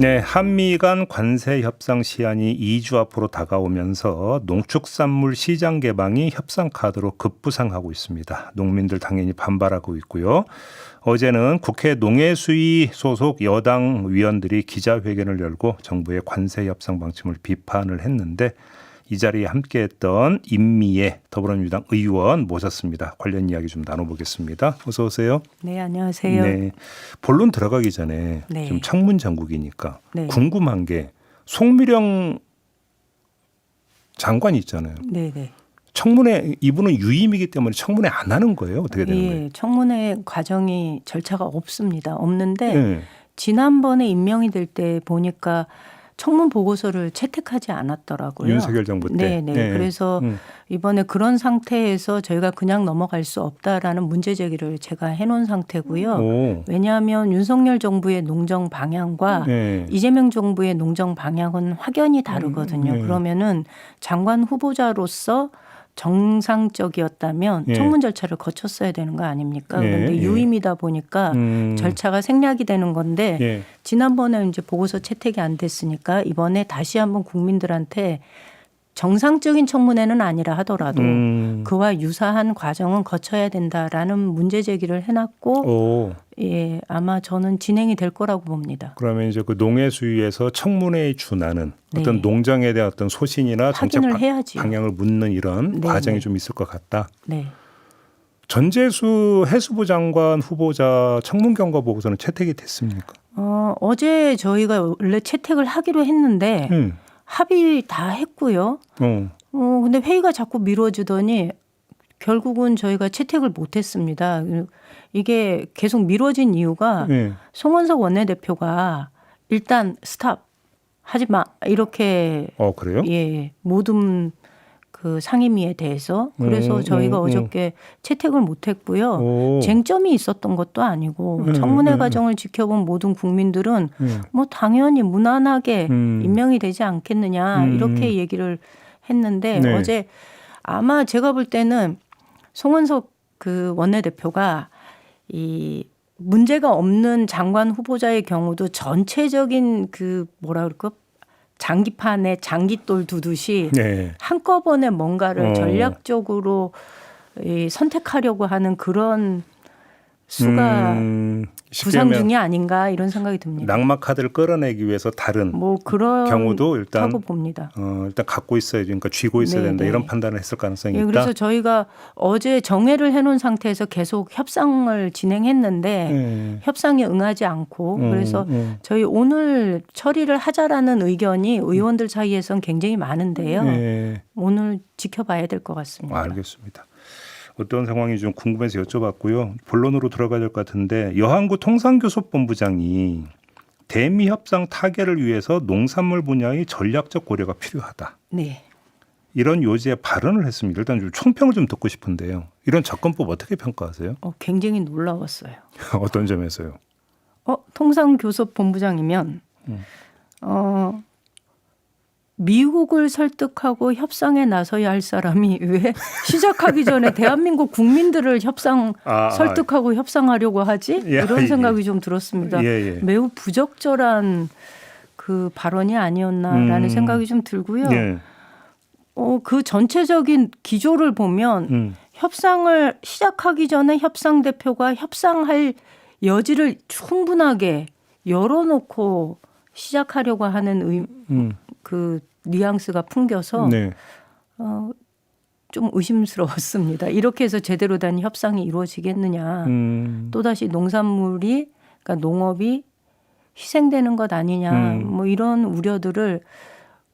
네, 한미 간 관세 협상 시한이 2주 앞으로 다가오면서 농축산물 시장 개방이 협상 카드로 급부상하고 있습니다. 농민들 당연히 반발하고 있고요. 어제는 국회 농해수위 소속 여당 위원들이 기자회견을 열고 정부의 관세 협상 방침을 비판을 했는데 이 자리에 함께했던 임미애 더불어민주당 의원 모셨습니다. 관련 이야기 좀 나눠보겠습니다. 어서 오세요. 네, 안녕하세요. 네, 본론 들어가기 전에 네. 좀 청문 장국이니까 네. 궁금한 게 송미령 장관이 있잖아요. 네. 청문회 이분은 유임이기 때문에 청문회 안 하는 거예요? 어떻게 되는 거예요? 청문회 과정이 절차가 없습니다. 없는데 네. 지난번에 임명이 될 때 보니까 청문 보고서를 채택하지 않았더라고요. 윤석열 정부 때. 네. 그래서 이번에 그런 상태에서 저희가 그냥 넘어갈 수 없다라는 문제 제기를 제가 해놓은 상태고요. 오. 왜냐하면 윤석열 정부의 농정 방향과 네. 이재명 정부의 농정 방향은 확연히 다르거든요. 네. 그러면은 장관 후보자로서 정상적이었다면 예. 청문 절차를 거쳤어야 되는 거 아닙니까? 예. 그런데 예. 유임이다 보니까 절차가 생략이 되는 건데 예. 지난번에 이제 보고서 채택이 안 됐으니까 이번에 다시 한번 국민들한테 정상적인 청문회는 아니라 하더라도 그와 유사한 과정은 거쳐야 된다라는 문제 제기를 해놨고 오. 예, 아마 저는 진행이 될 거라고 봅니다. 그러면 이제 그 농해수위에서 청문회에 준하는 네. 어떤 농정에 대한 어떤 소신이나 정책 확인을 해야지요. 방향을 묻는 이런 네, 과정이 네. 좀 있을 것 같다. 네. 전재수 해수부 장관 후보자 청문 경과 보고서는 채택이 됐습니까? 어제 저희가 원래 채택을 하기로 했는데 합의 다 했고요. 근데 회의가 자꾸 미뤄지더니 결국은 저희가 채택을 못했습니다. 이게 계속 미뤄진 이유가 송원석 원내대표가 일단 스탑 하지 마 이렇게 그래요? 예, 모든 그 상임위에 대해서 그래서 저희가 어저께 채택을 못했고요. 쟁점이 있었던 것도 아니고 청문회 과정을 지켜본 모든 국민들은 뭐 당연히 무난하게 임명이 되지 않겠느냐 이렇게 얘기를 했는데 네. 어제 아마 제가 볼 때는 송원석 그 원내대표가 이 문제가 없는 장관 후보자의 경우도 전체적인 그 뭐라 그럴까 장기판에 장기돌 두듯이 네. 한꺼번에 뭔가를 전략적으로 선택하려고 하는 그런 수가 부상 중이 아닌가 이런 생각이 듭니다. 낙마 카드를 끌어내기 위해서 다른 뭐 그런 경우도 일단 봅니다. 일단 갖고 있어야 그러니까 쥐고 있어야 된다 이런 판단을 했을 가능성이 있다. 그래서 저희가 어제 정회를 해놓은 상태에서 계속 협상을 진행했는데 협상에 응하지 않고 그래서 저희 오늘 처리를 하자라는 의견이 의원들 사이에선 굉장히 많은데요. 오늘 지켜봐야 될 것 같습니다. 알겠습니다. 어떤 상황이 좀 궁금해서 여쭤봤고요. 본론으로 들어가야 될 것 같은데 여한구 통상교섭본부장이 대미 협상 타결을 위해서 농산물 분야의 전략적 고려가 필요하다. 네. 이런 요지의 발언을 했습니다. 일단 좀 총평을 좀 듣고 싶은데요. 이런 접근법 어떻게 평가하세요? 굉장히 놀라웠어야 어떤 점에서요? 통상교섭본부장이면 미국을 설득하고 협상에 나서야 할 사람이 왜 시작하기 전에 대한민국 국민들을 설득하고 협상하려고 하지? 이런 생각이 좀 들었습니다. 매우 부적절한 그 발언이 아니었나라는 생각이 좀 들고요. 그 전체적인 기조를 보면 협상을 시작하기 전에 협상 대표가 협상할 여지를 충분하게 열어놓고 시작하려고 하는 그 뉘앙스가 풍겨서 좀 의심스러웠습니다. 이렇게 해서 제대로 된 협상이 이루어지겠느냐. 또다시 농산물이 그러니까 농업이 희생되는 것 아니냐. 뭐 이런 우려들을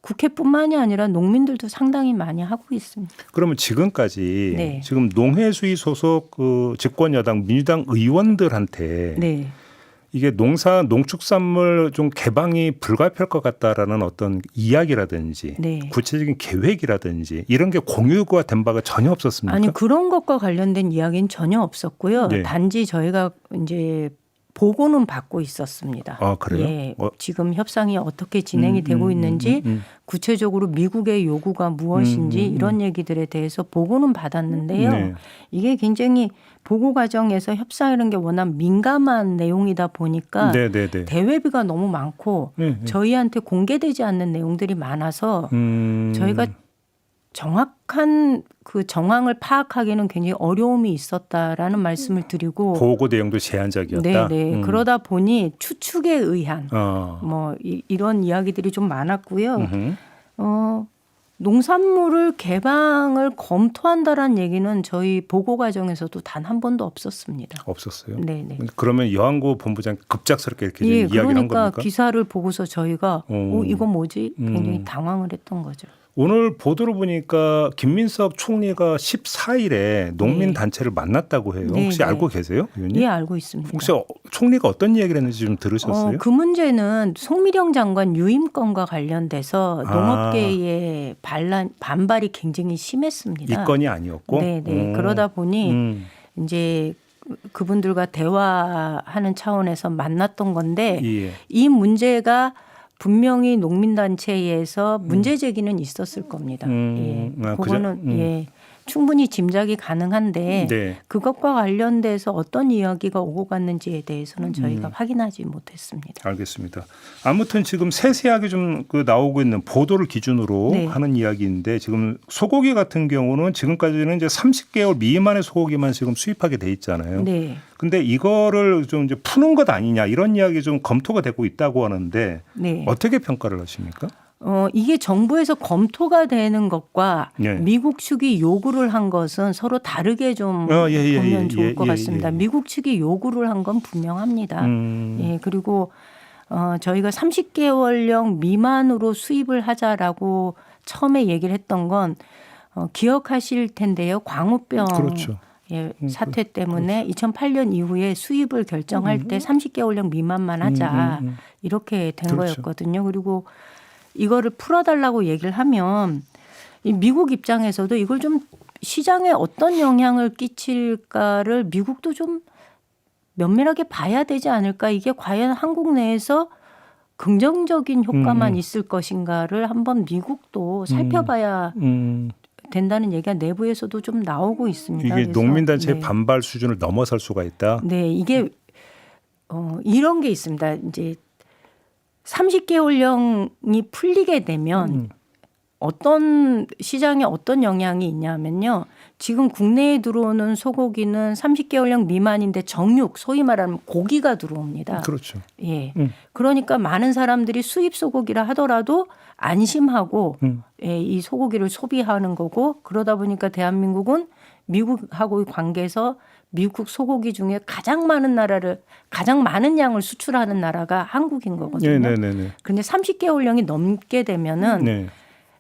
국회뿐만이 아니라 농민들도 상당히 많이 하고 있습니다. 그러면 지금까지 지금 농해수위 소속 그 집권 여당 민주당 의원들한테 이게 농축산물 좀 개방이 불가피할 것 같다라는 어떤 이야기라든지 구체적인 계획이라든지 이런 게 공유가 된 바가 전혀 없었습니까? 아니 그런 것과 관련된 이야기는 전혀 없었고요. 단지 저희가 이제 보고는 받고 있었습니다. 아, 그래요? 예, 지금 협상이 어떻게 진행이 되고 있는지 구체적으로 미국의 요구가 무엇인지 이런 얘기들에 대해서 보고는 받았는데요. 네. 이게 굉장히 보고 과정에서 협상이라는 게 워낙 민감한 내용이다 보니까 네네네. 대외비가 너무 많고 네. 저희한테 공개되지 않는 내용들이 많아서 저희가 정확한 그 정황을 파악하기는 굉장히 어려움이 있었다라는 말씀을 드리고 보고 내용도 제한적이었다. 네네. 그러다 보니 추측에 의한 뭐 이런 이야기들이 좀 많았고요. 농산물을 개방을 검토한다라는 얘기는 저희 보고 과정에서도 단 한 번도 없었습니다. 없었어요. 네네. 그러면 여한구 본부장 급작스럽게 이렇게 예, 이야기를 한 그러니까 겁니까? 기사를 보고서 저희가 이거 뭐지? 굉장히 당황을 했던 거죠. 오늘 보도를 보니까 김민석 총리가 14일에 농민 네. 단체를 만났다고 해요. 네, 혹시 네. 알고 계세요, 의원님? 예, 알고 있습니다. 혹시 총리가 어떤 이야기를 했는지 좀 들으셨어요? 그 문제는 송미령 장관 유임건과 관련돼서 농업계의 반발이 굉장히 심했습니다. 이 건이 아니었고. 네네. 그러다 보니 이제 그분들과 대화하는 차원에서 만났던 건데 예. 이 문제가 분명히 농민단체에서 문제 제기는 있었을 겁니다. 예. 그거는 예. 충분히 짐작이 가능한데 네. 그것과 관련돼서 어떤 이야기가 오고 갔는지에 대해서는 저희가 확인하지 못했습니다. 알겠습니다. 아무튼 지금 세세하게 좀 나오고 있는 보도를 기준으로 네. 하는 이야기인데 지금 소고기 같은 경우는 지금까지는 이제 30개월 미만의 소고기만 지금 수입하게 돼 있잖아요. 네. 근데 이거를 좀 이제 푸는 것 아니냐 이런 이야기 좀 검토가 되고 있다고 하는데 네. 어떻게 평가를 하십니까? 이게 정부에서 검토가 되는 것과 예. 미국 측이 요구를 한 것은 서로 다르게 좀 보면 좋을 것 같습니다. 미국 측이 요구를 한 건 분명합니다. 예, 그리고 저희가 30개월령 미만으로 수입을 하자라고 처음에 얘기를 했던 건 기억하실 텐데요. 광우병 그렇죠. 예, 사태 때문에 2008년 이후에 수입을 결정할 때 30개월령 미만만 하자 이렇게 된 그렇죠. 거였거든요. 그리고 이거를 풀어달라고 얘기를 하면 이 미국 입장에서도 이걸 좀 시장에 어떤 영향을 끼칠까를 미국도 좀 면밀하게 봐야 되지 않을까. 이게 과연 한국 내에서 긍정적인 효과만 있을 것인가를 한번 미국도 살펴봐야 된다는 얘기가 내부에서도 좀 나오고 있습니다. 이게 농민단체의 네. 반발 수준을 넘어설 수가 있다. 네, 이게 이런 게 있습니다. 이제 30개월령이 풀리게 되면 어떤 시장에 어떤 영향이 있냐면요. 지금 국내에 들어오는 소고기는 30개월령 미만인데 정육, 소위 말하는 고기가 들어옵니다. 그렇죠. 예. 그러니까 많은 사람들이 수입 소고기라 하더라도 안심하고 예, 이 소고기를 소비하는 거고 그러다 보니까 대한민국은 미국하고의 관계에서 미국 소고기 중에 가장 많은 양을 수출하는 나라가 한국인 거거든요. 네네네. 그런데 30개월령이 넘게 되면은 네.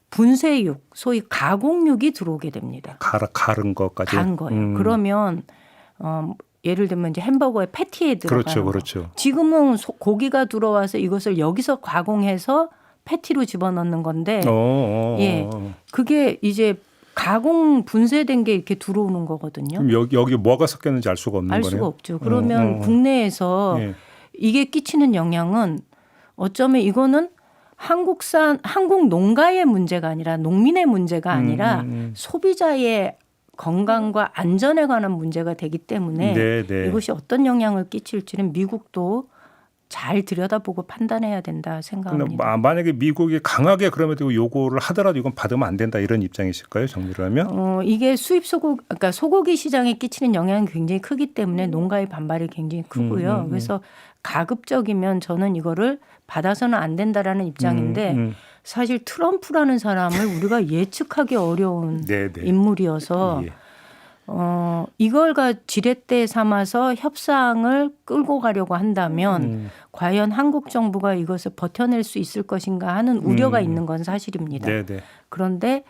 분쇄육, 소위 가공육이 들어오게 됩니다. 가른 것까지. 간 거예요. 그러면 예를 들면 이제 햄버거의 패티에 들어가는 그렇죠, 거. 그렇죠. 지금은 고기가 들어와서 이것을 여기서 가공해서 패티로 집어넣는 건데, 예, 그게 이제 가공 분쇄된 게 이렇게 들어오는 거거든요. 그럼 여기 뭐가 섞였는지 알 수가 없는 알 거네요. 수가 없죠. 그러면 국내에서 예. 이게 끼치는 영향은 어쩌면 이거는 한국 농가의 문제가 아니라 농민의 문제가 아니라 소비자의 건강과 안전에 관한 문제가 되기 때문에 네. 이것이 어떤 영향을 끼칠지는 미국도 잘 들여다보고 판단해야 된다 생각합니다. 만약에 미국이 강하게 그럼에도 요구를 하더라도 이건 받으면 안 된다 이런 입장이실까요? 정리를 하면? 이게 그러니까 소고기 시장에 끼치는 영향이 굉장히 크기 때문에 농가의 반발이 굉장히 크고요. 그래서 가급적이면 저는 이거를 받아서는 안 된다라는 입장인데 사실 트럼프라는 사람을 우리가 예측하기 어려운 인물이어서 예. 이걸 지렛대 삼아서 협상을 끌고 가려고 한다면 과연 한국 정부가 이것을 버텨낼 수 있을 것인가 하는 우려가 있는 건 사실입니다. 네네. 그런데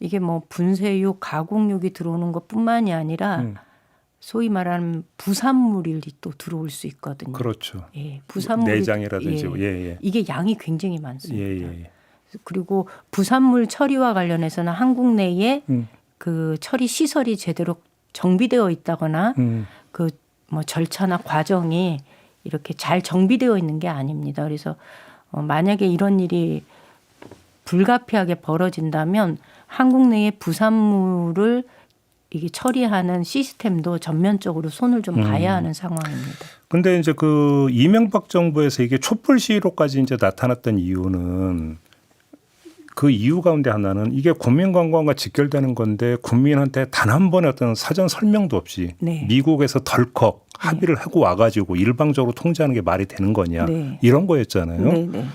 이게 뭐 분쇄육, 가공육이 들어오는 것뿐만이 아니라 소위 말하는 부산물이 또 들어올 수 있거든요. 그렇죠. 예, 부산물이 내장이라든지 예. 이게 양이 굉장히 많습니다. 예. 그리고 부산물 처리와 관련해서는 한국 내에 그 처리 시설이 제대로 정비되어 있다거나 그 뭐 절차나 과정이 이렇게 잘 정비되어 있는 게 아닙니다. 그래서 만약에 이런 일이 불가피하게 벌어진다면 한국 내의 부산물을 이게 처리하는 시스템도 전면적으로 손을 좀 봐야 하는 상황입니다. 근데 이제 그 이명박 정부에서 이게 촛불 시위로까지 이제 나타났던 이유는 그 이유 가운데 하나는 이게 국민관광과 직결되는 건데 국민한테 단 한 번의 어떤 사전 설명도 없이 네. 미국에서 덜컥 합의를 하고 와가지고 일방적으로 통제하는 게 말이 되는 거냐 네. 이런 거였잖아요. 네, 네.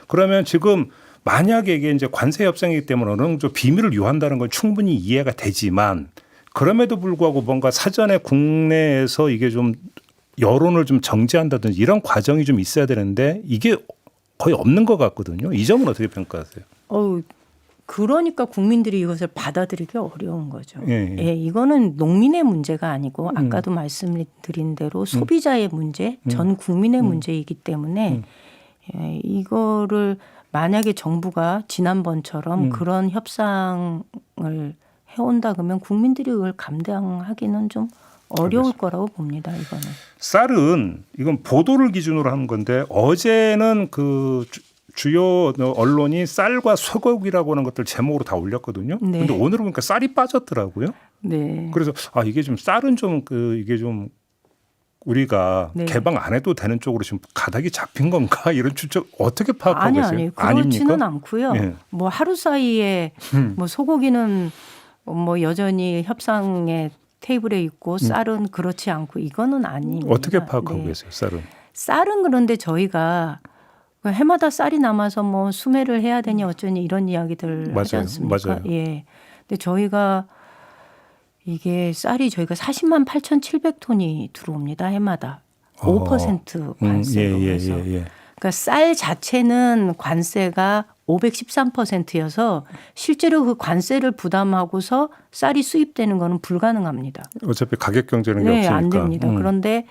그러면 지금 만약에 이게 이제 관세 협상이기 때문에 어느 정도 비밀을 유한다는 건 충분히 이해가 되지만 그럼에도 불구하고 뭔가 사전에 국내에서 이게 좀 여론을 좀 정지한다든지 이런 과정이 좀 있어야 되는데 이게 거의 없는 것 같거든요. 이 점은 어떻게 평가하세요? 그러니까 국민들이 이것을 받아들이기 어려운 거죠. 예, 예. 예, 이거는 농민의 문제가 아니고 아까도 말씀드린 대로 소비자의 문제, 전 국민의 문제이기 때문에 예, 이거를 만약에 정부가 지난번처럼 그런 협상을 해온다 그러면 국민들이 그걸 감당하기는 좀 어려울 거라고 봅니다. 이거는. 쌀은 이건 보도를 기준으로 하는 건데 어제는 그 주요 언론이 쌀과 소고기라고 하는 것들 제목으로 다 올렸거든요. 네. 근데 오늘 보니까 쌀이 빠졌더라고요. 네. 그래서 이게 좀 쌀은 좀 이게 좀 우리가 네. 개방 안 해도 되는 쪽으로 지금 가닥이 잡힌 건가 이런 추측 어떻게 파악하고 계세요? 아니 그렇지는 않고요. 예. 뭐 하루 사이에 뭐 소고기는 뭐 여전히 협상의 테이블에 있고 쌀은 그렇지 않고 이거는 아닙니다. 어떻게 파악하고 네. 계세요? 쌀은? 쌀은 그런데 저희가 해마다 쌀이 남아서 뭐 수매를 해야 되니 어쩌니 이런 이야기들 하지 맞아요. 않습니까? 맞아요. 예. 근데 저희가 이게 쌀이 저희가 40만 8,700톤이 들어옵니다. 해마다 5% 관세로 해서. 예. 그러니까 쌀 자체는 관세가 513%여서 실제로 그 관세를 부담하고서 쌀이 수입되는 거는 불가능합니다. 어차피 가격 경쟁은 게 네, 없으니까. 안 됩니다. 그런데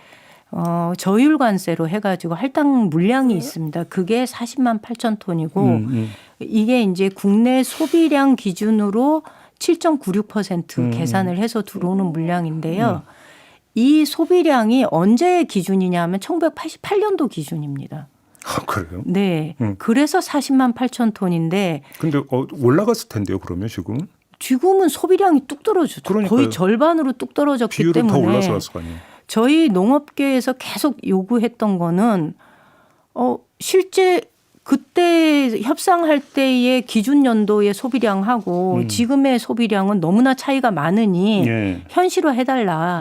저율 관세로 해가지고 할당 물량이 있습니다. 그게 40만 8천 톤이고 이게 이제 국내 소비량 기준으로 7.96% 계산을 해서 들어오는 물량인데요. 이 소비량이 언제 기준이냐 하면 1988년도 기준입니다. 그래요? 네. 그래서 40만 8천 톤인데. 근데 올라갔을 텐데요, 그러면 지금? 지금은 소비량이 뚝 떨어졌죠. 그러니까요. 거의 절반으로 뚝 떨어졌기 비율은 때문에. 더 올라서 갔을 거 아니에요. 저희 농업계에서 계속 요구했던 거는 실제 그때 협상할 때의 기준 연도의 소비량하고 지금의 소비량은 너무나 차이가 많으니 예. 현실화해달라.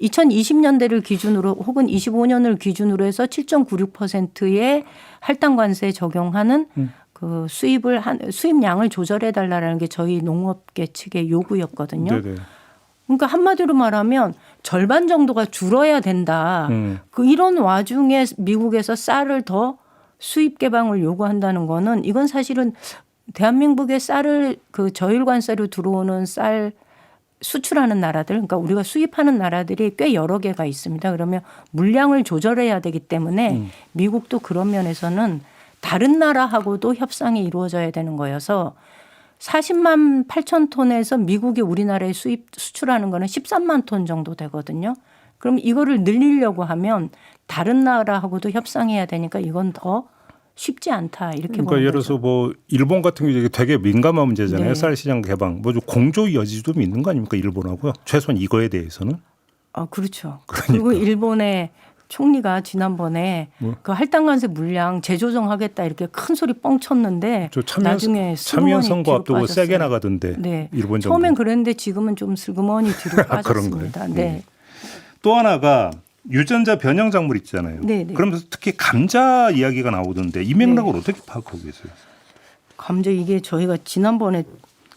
2020년대를 기준으로 혹은 25년을 기준으로 해서 7.96%의 할당 관세 적용하는 그 수입량을 조절해달라는 게 저희 농업계 측의 요구였거든요. 네네. 그러니까 한마디로 말하면 절반 정도가 줄어야 된다. 이런 와중에 미국에서 쌀을 더 수입 개방을 요구한다는 거는 이건 사실은 대한민국의 쌀을 그 저율 관세로 들어오는 쌀 수출하는 나라들, 그러니까 우리가 수입하는 나라들이 꽤 여러 개가 있습니다. 그러면 물량을 조절해야 되기 때문에 미국도 그런 면에서는 다른 나라하고도 협상이 이루어져야 되는 거여서 40만 8천 톤에서 미국이 우리나라에 수출하는 거는 13만 톤 정도 되거든요. 그럼 이거를 늘리려고 하면 다른 나라하고도 협상해야 되니까 이건 더 쉽지 않다 이렇게 그러니까 보는 예를 거죠. 들어서 뭐 일본 같은 경우에 되게 민감한 문제잖아요. 네. 쌀 시장 개방. 뭐 좀 공조 여지도 있는 거 아닙니까? 일본하고요. 최소한 이거에 대해서는. 그렇죠. 그러니까. 그리고 일본의 총리가 지난번에 뭐? 그 할당관세 물량 재조정하겠다 이렇게 큰 소리 뻥 쳤는데 나중에 참여 선거 뒤로 앞두고 빠졌어요. 세게 나가던데. 네. 일본 정부. 처음엔 그랬는데 지금은 좀 슬그머니 뒤로 빠졌습니다. 그런 거예요? 네. 또 하나가 유전자 변형 작물 있잖아요. 네네. 그러면서 특히 감자 이야기가 나오던데 이 맥락을 어떻게 파악하고 계세요? 감자 이게 저희가 지난번에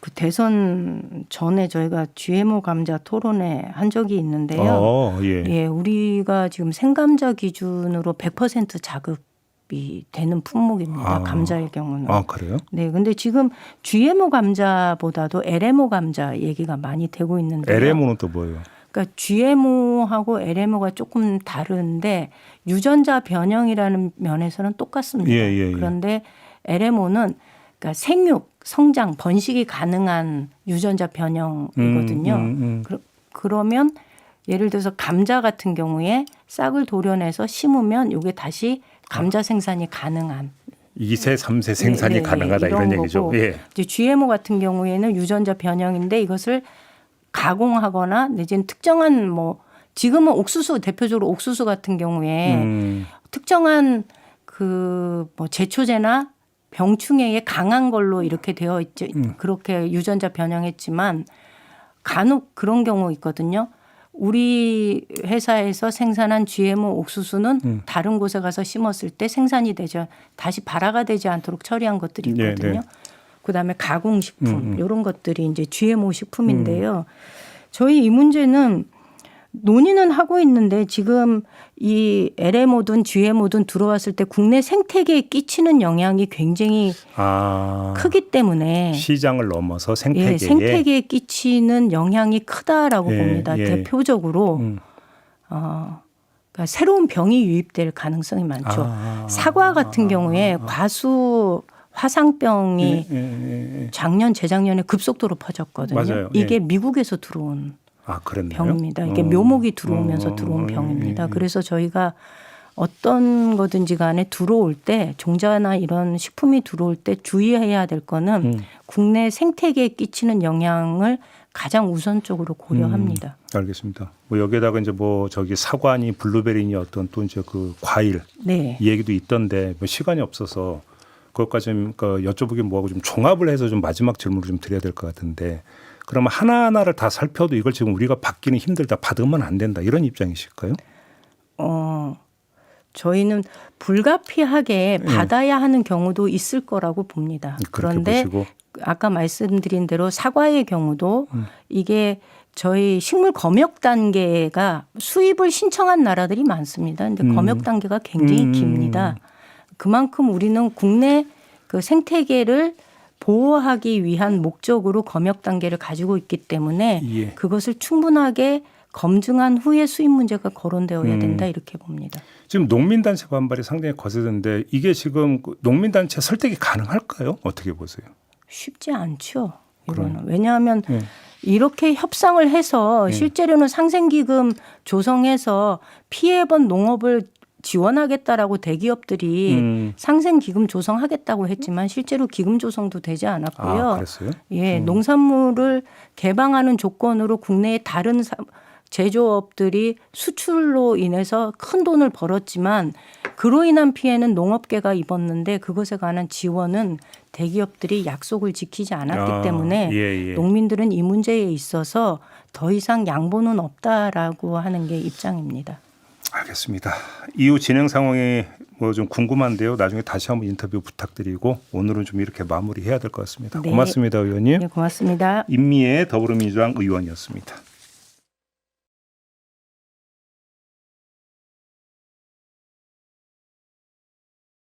그 대선 전에 저희가 GMO 감자 토론회 한 적이 있는데요. 예. 예, 우리가 지금 생감자 기준으로 100% 자급이 되는 품목입니다. 감자의 경우는. 그래요? 네, 근데 지금 GMO 감자보다도 LMO 감자 얘기가 많이 되고 있는데요. LMO는 또 뭐예요? 그러니까 GMO하고 LMO가 조금 다른데 유전자 변형이라는 면에서는 똑같습니다. 예. 그런데 LMO는 그러니까 생육, 성장, 번식이 가능한 유전자 변형이거든요. 그러면 예를 들어서 감자 같은 경우에 싹을 도려내서 심으면 이게 다시 감자 생산이 가능한 2세, 3세 생산이 가능하다 이런 얘기죠. 거고. 예. 이제 GMO 같은 경우에는 유전자 변형인데 이것을 가공하거나 내지는 특정한 뭐 지금은 옥수수 대표적으로 옥수수 같은 경우에 특정한 그 뭐 제초제나 병충해에 강한 걸로 이렇게 되어 있죠. 그렇게 유전자 변형했지만 간혹 그런 경우 있거든요. 우리 회사에서 생산한 GMO 옥수수는 다른 곳에 가서 심었을 때 생산이 되죠. 다시 발화가 되지 않도록 처리한 것들이 있거든요. 네, 네. 그다음에 가공식품 이런 것들이 이제 GMO 식품인데요. 저희 이 문제는 논의는 하고 있는데 지금 이 LMO든 GMO든 들어왔을 때 국내 생태계에 끼치는 영향이 굉장히 크기 때문에 시장을 넘어서 생태계에, 예, 생태계에 끼치는 영향이 크다라고 봅니다. 대표적으로 그러니까 새로운 병이 유입될 가능성이 많죠. 사과 같은 경우에 과수 화상병이 작년 재작년에 급속도로 퍼졌거든요. 맞아요. 이게 미국에서 들어온 그랬나요? 병입니다. 이게 묘목이 들어오면서 들어온 병입니다. 그래서 저희가 어떤 거든지 간에 들어올 때 종자나 이런 식품이 들어올 때 주의해야 될 거는 국내 생태계에 끼치는 영향을 가장 우선적으로 고려합니다. 알겠습니다. 뭐 여기에다가 이제 뭐 저기 사과니 블루베리니 어떤 또 이제 그 과일 이 얘기도 있던데 뭐 시간이 없어서 그것까지 좀 여쭤보긴 뭐하고 좀 종합을 해서 좀 마지막 질문을 좀 드려야 될 것 같은데 그러면 하나하나를 다 살펴도 이걸 지금 우리가 받기는 힘들다, 받으면 안 된다 이런 입장이실까요? 저희는 불가피하게 받아야 하는 경우도 있을 거라고 봅니다. 그런데 보시고. 아까 말씀드린 대로 사과의 경우도 이게 저희 식물 검역 단계가 수입을 신청한 나라들이 많습니다. 그런데 검역 단계가 굉장히 깁니다. 그만큼 우리는 국내 그 생태계를 보호하기 위한 목적으로 검역 단계를 가지고 있기 때문에 그것을 충분하게 검증한 후에 수입 문제가 거론되어야 된다 이렇게 봅니다. 지금 농민단체 반발이 상당히 거세던데 이게 지금 농민단체 설득이 가능할까요? 어떻게 보세요? 쉽지 않죠. 이거는. 왜냐하면 이렇게 협상을 해서 실제로는 상생기금 조성해서 피해본 농업을 지원하겠다라고 대기업들이 상생기금 조성하겠다고 했지만 실제로 기금 조성도 되지 않았고요. 그랬어요? 예, 농산물을 개방하는 조건으로 국내의 다른 제조업들이 수출로 인해서 큰 돈을 벌었지만 그로 인한 피해는 농업계가 입었는데 그것에 관한 지원은 대기업들이 약속을 지키지 않았기 때문에 농민들은 이 문제에 있어서 더 이상 양보는 없다라고 하는 게 입장입니다. 알겠습니다. 이후 진행 상황이 뭐 좀 궁금한데요. 나중에 다시 한번 인터뷰 부탁드리고 오늘은 좀 이렇게 마무리해야 될 것 같습니다. 고맙습니다, 의원님. 네, 고맙습니다. 임미애 더불어민주당 의원이었습니다.